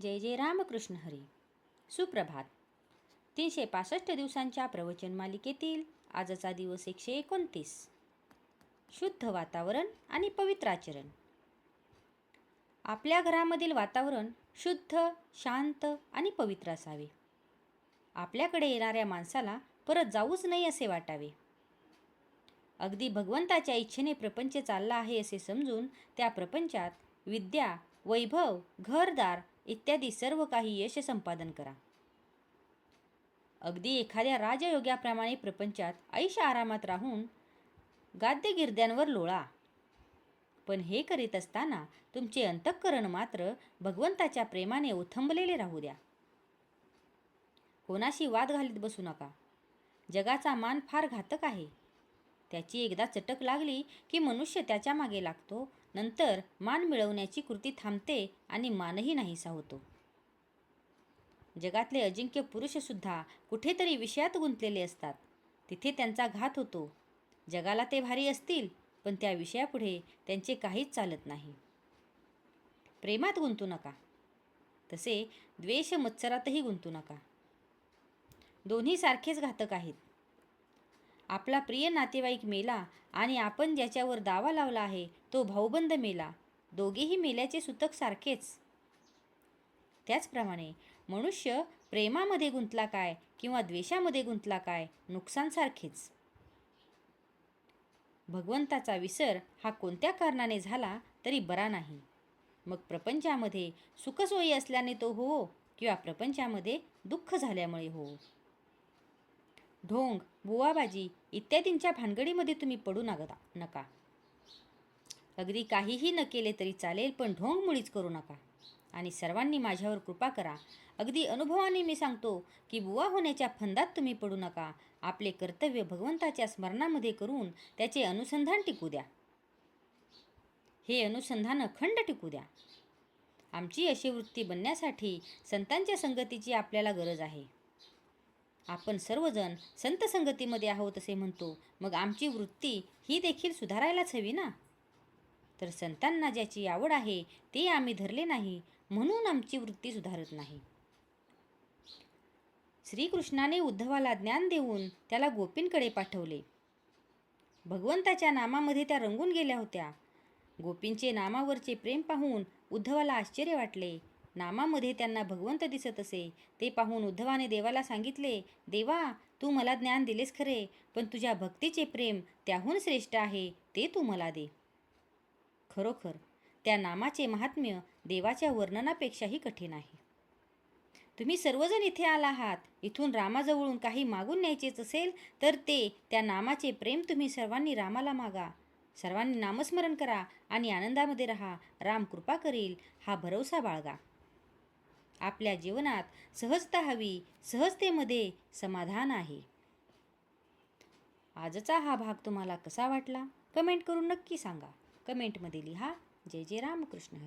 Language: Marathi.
जय जय रामकृष्ण हरी. सुप्रभात. 365 दिवसांच्या प्रवचन मालिकेतील आजचा दिवस 129. शुद्ध वातावरण आणि पवित्र आचरण. आपल्या घरामधील वातावरण शुद्ध, शांत आणि पवित्र असावे. आपल्याकडे येणाऱ्या माणसाला परत जाऊच नाही असे वाटावे. अगदी भगवंताच्या इच्छेने प्रपंच चालला आहे असे समजून त्या प्रपंचात विद्या, वैभव, घरदार इत्यादी सर्व काही यश संपादन करा. अगदी एखाद्या राजयोग्याप्रमाणे प्रपंचात ऐश आरामात राहून गाद्यगिर्द्यांवर लोळा. पण हे करीत असताना तुमचे अंतःकरण मात्र भगवंताच्या प्रेमाने ओथंबलेले राहू द्या. कोणाशी वाद घालीत बसू नका. जगाचा मान फार घातक आहे. त्याची एकदा चटक लागली की मनुष्य त्याच्या मागे लागतो. नंतर मान मिळवण्याची कृती थांबते आणि मानही नाहीसा होतो. जगातले अजिंक्य पुरुषसुद्धा कुठेतरी विषयात गुंतलेले असतात. तिथे त्यांचा घात होतो. जगाला ते भारी असतील, पण त्या विषयापुढे त्यांचे काहीच चालत नाही. प्रेमात गुंतू नका. तसे द्वेष मत्सरातही गुंतू नका. दोन्ही सारखेच घातक आहेत. आपला प्रिय नातेवाईक मेला आणि आपण ज्याच्यावर दावा लावला आहे तो भाऊबंद मेला. दोघेही मेल्याचे सूतक सारखेच. त्याचप्रमाणे मनुष्य प्रेमामध्ये गुंतला काय किंवा द्वेषामध्ये गुंतला काय, नुकसान सारखेच. भगवंताचा विसर हा कोणत्या कारणाने झाला तरी बरा नाही. मग प्रपंचामध्ये सुखसोयी असल्याने तो हो किंवा प्रपंचामध्ये दुःख झाल्यामुळे हो. ढोंग, बुवाबाजी इत्यादींच्या भानगडीमध्ये तुम्ही पडू नका. अगदी काहीही न केले तरी चालेल, पण ढोंग मुळीच करू नका. आणि सर्वांनी माझ्यावर कृपा करा. अगदी अनुभवाने मी सांगतो की बुवा होण्याच्या फंदात तुम्ही पडू नका. आपले कर्तव्य भगवंताच्या स्मरणामध्ये करून त्याचे अनुसंधान टिकू द्या. हे अनुसंधान अखंड टिकू द्या. आमची अशी वृत्ती बनण्यासाठी संतांच्या संगतीची आपल्याला गरज आहे. आपण सर्वजण संत संगतीमध्ये आहोत असे म्हणतो, मग आमची वृत्ती ही देखील सुधारायलाच हवी ना. तर संतांना ज्याची आवड आहे ते आम्ही धरले नाही, म्हणून आमची वृत्ती सुधारत नाही. श्रीकृष्णाने उद्धवाला ज्ञान देऊन त्याला गोपींकडे पाठवले. भगवंताच्या नामामध्ये त्या रंगून गेल्या होत्या. गोपींचे नामावरचे प्रेम पाहून उद्धवाला आश्चर्य वाटले. नामामध्ये त्यांना भगवंत दिसत असे ते पाहून उद्धवाने देवाला सांगितले, देवा, तू मला ज्ञान दिलेस खरे, पण तुझ्या भक्तीचे प्रेम त्याहून श्रेष्ठ आहे, ते तू मला दे. खरोखर त्या नामाचे महात्म्य देवाच्या वर्णनापेक्षाही कठीण आहे. तुम्ही सर्वजण इथे आला आहात. इथून रामाजवळून काही मागून न्यायचेच असेल तर ते त्या नामाचे प्रेम तुम्ही सर्वांनी रामाला मागा. सर्वांनी नामस्मरण करा आणि आनंदामध्ये राहा. राम कृपा करील हा भरवसा बाळगा. आपल्या जीवनात सहजता हवी. सहजतेमध्ये समाधान आहे. आजचा हा भाग तुम्हाला कसा वाटला कमेंट करून नक्की सांगा. कमेंटमध्ये लिहा. जय जय रामकृष्ण हरी.